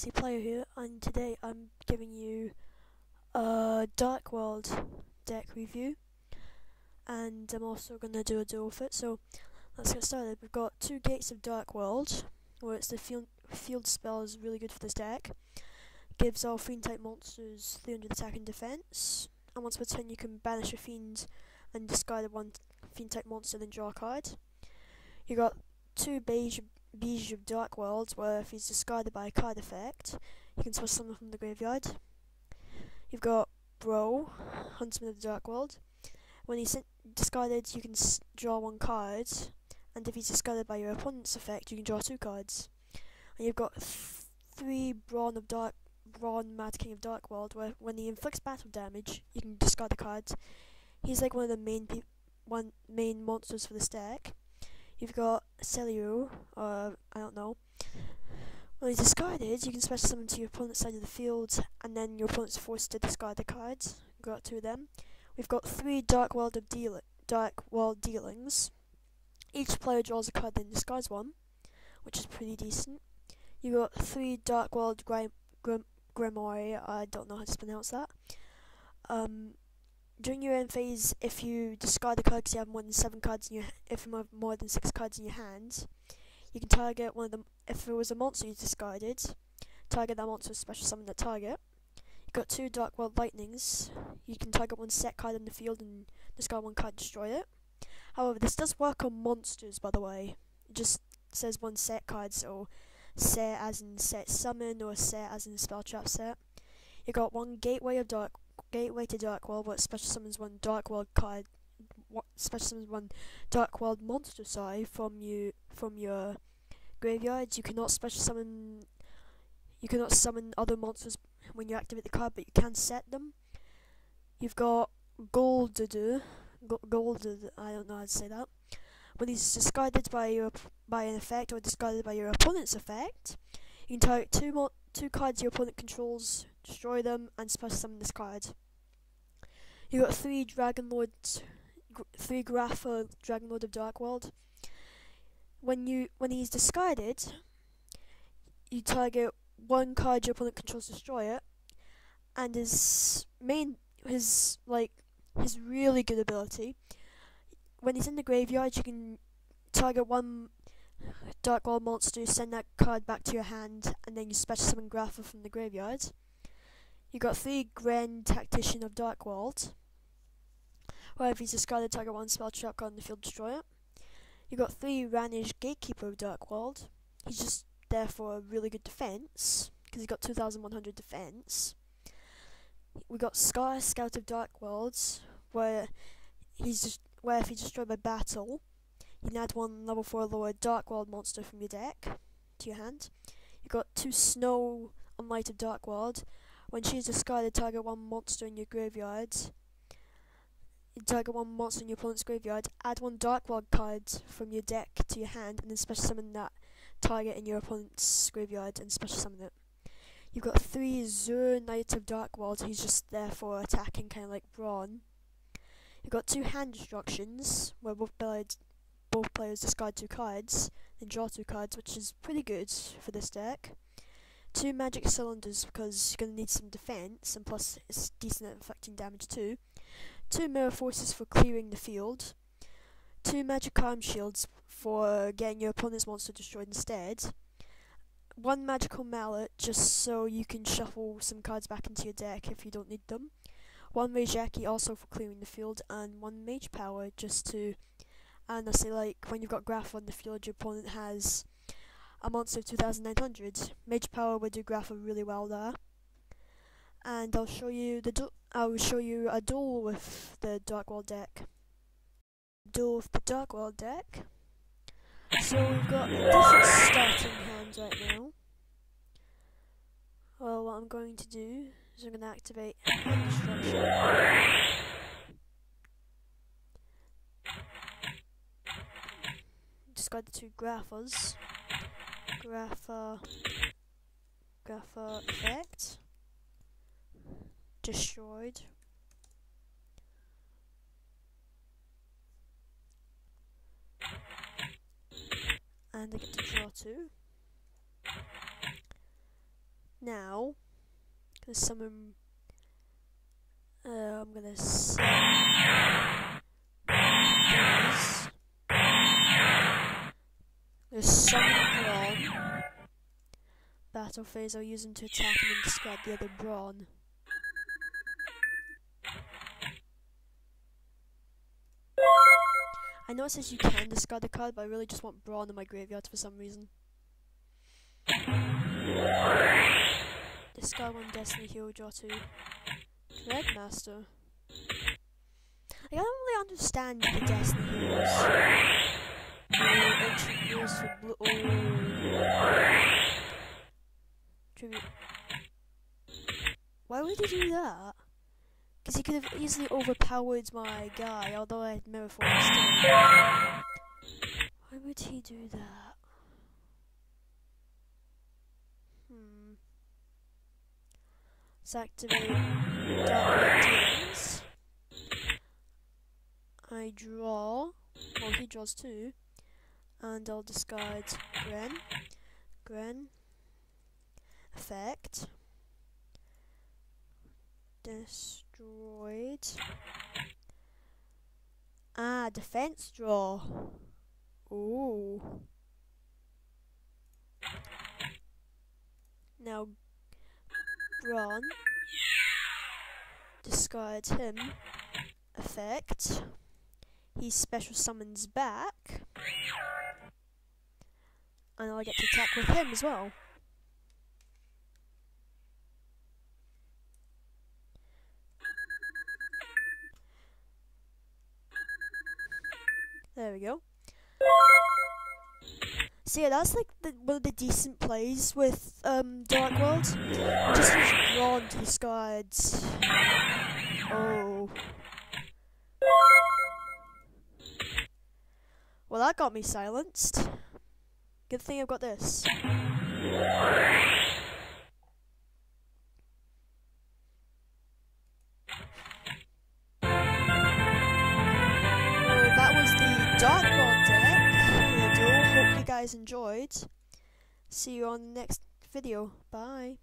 Galaxy Player here, and today I'm giving you a Dark World deck review, and I'm also going to do a duel with it. So let's get started. We've got two Gates of Dark World, where it's the field spell is really good for this deck. Gives all fiend type monsters 300 attack and defense, and once per turn you can banish a fiend and discard one fiend type monster, then draw a card. You got two Beige of Dark World, where if he's discarded by a card effect, you can special summon from the graveyard. You've got Bro, Huntsman of the Dark World. When he's discarded, you can draw one card, and if he's discarded by your opponent's effect, you can draw two cards. And you've got three Brawn Mad King of Dark World, where when he inflicts battle damage, you can discard a card. He's like one of the main monsters for this deck. You've got Celio, I don't know. When he's discarded, you can special summon to your opponent's side of the field, and then your opponent's forced to discard the cards. We've got two of them. We've got three Dark World Dealings. Each player draws a card, then discards one, which is pretty decent. You've got three Dark World Grimoire, I don't know how to pronounce that. During your end phase, if you discard a card because you have more than 7 cards in your if you have more than 6 cards in your hand, you can target one of them. If it was a monster you discarded, target that monster, special summon that target. You've got two Dark World Lightnings. You can target one set card in the field and discard one card, destroy it. However, this does work on monsters, by the way. It just says one set card, so set as in set summon or set as in spell trap set. You got one Gateway to Dark World, where it special summons one Dark World card, special summons one Dark World monster from your graveyards. You cannot summon other monsters when you activate the card, but you can set them. You've got Golded, I don't know how to say that. When he's discarded by an effect or discarded by your opponent's effect, you can target two cards your opponent controls, destroy them, and special summon this card. You got three Grapha Dragonlord of Dark World. When he's discarded, you target one card your opponent controls, destroy it, and his really good ability, when he's in the graveyard, you can target one Dark World monster, send that card back to your hand, and then you special summon Grapha from the graveyard. You got three Grand Tactician of Dark World, where if he's discarded, target one spell trap card in the field, destroy it. You got three Ranish Gatekeeper of Dark World. He's just there for a really good defense, because he's got 2100 defense. We got Scar, Scout of Dark Worlds, where if he's destroyed by battle, you can add one level 4 lower Dark World monster from your deck to your hand. You got two Snow on Light of Dark World. When she is discarded, target one monster in your graveyard. You target one monster in your opponent's graveyard, add one Dark World card from your deck to your hand, and then special summon that target in your opponent's graveyard and special summon it. You've got three Zur Knight of Dark World, he's just there for attacking, kind of like Brawn. You've got two Hand Destructions, where both players discard 2 cards, then draw 2 cards, which is pretty good for this deck. Two Magic Cylinders, because you're going to need some defense, and plus it's decent at inflicting damage too. Two Mirror Forces for clearing the field. Two Magic Arm Shields for getting your opponent's monster destroyed instead. One Magical Mallet, just so you can shuffle some cards back into your deck if you don't need them. One Reijeki, also for clearing the field, and one Mage Power, just to, and I say, like, when you've got Grapha on the field, your opponent has a monster of 2900. Mage Power would do Grapha really well there. And I'll show you a duel with the Dark World deck. So we've got different starting hands right now. Well, what I'm going to do is I'm going to activate Hand Destruction. Discard the two Graphas. Grapha effect. Destroyed. And I get to draw 2. Now, gonna summon. I'm gonna set these. There's summon Brawn. Battle phase, I'll use them to attack and then discard the other Brawn. I know it says you can discard a card, but I really just want Brawn in my graveyard for some reason. Discard 1 Destiny Yugioh 2. Dreadmaster. I don't really understand the Destiny Heroes. Ancient rules for blue. Tribute. Why would he do that? Because he could have easily overpowered my guy, although I had Mirror Force still. Why would he do that? Let's activate Dark Dealings. I draw. Well, he draws 2. And I'll discard Gren. Effect. Destroyed. Defense draw. Ooh. Now, Brawn. Discard him. Effect. He special summons back. And I get to attack with him as well. There we go. So yeah, that's like one of the decent plays with Dark World. Just use Brawn to discard. Oh. Well, that got me silenced. Good thing I've got this. Dark World deck. Hope you guys enjoyed. See you on the next video. Bye.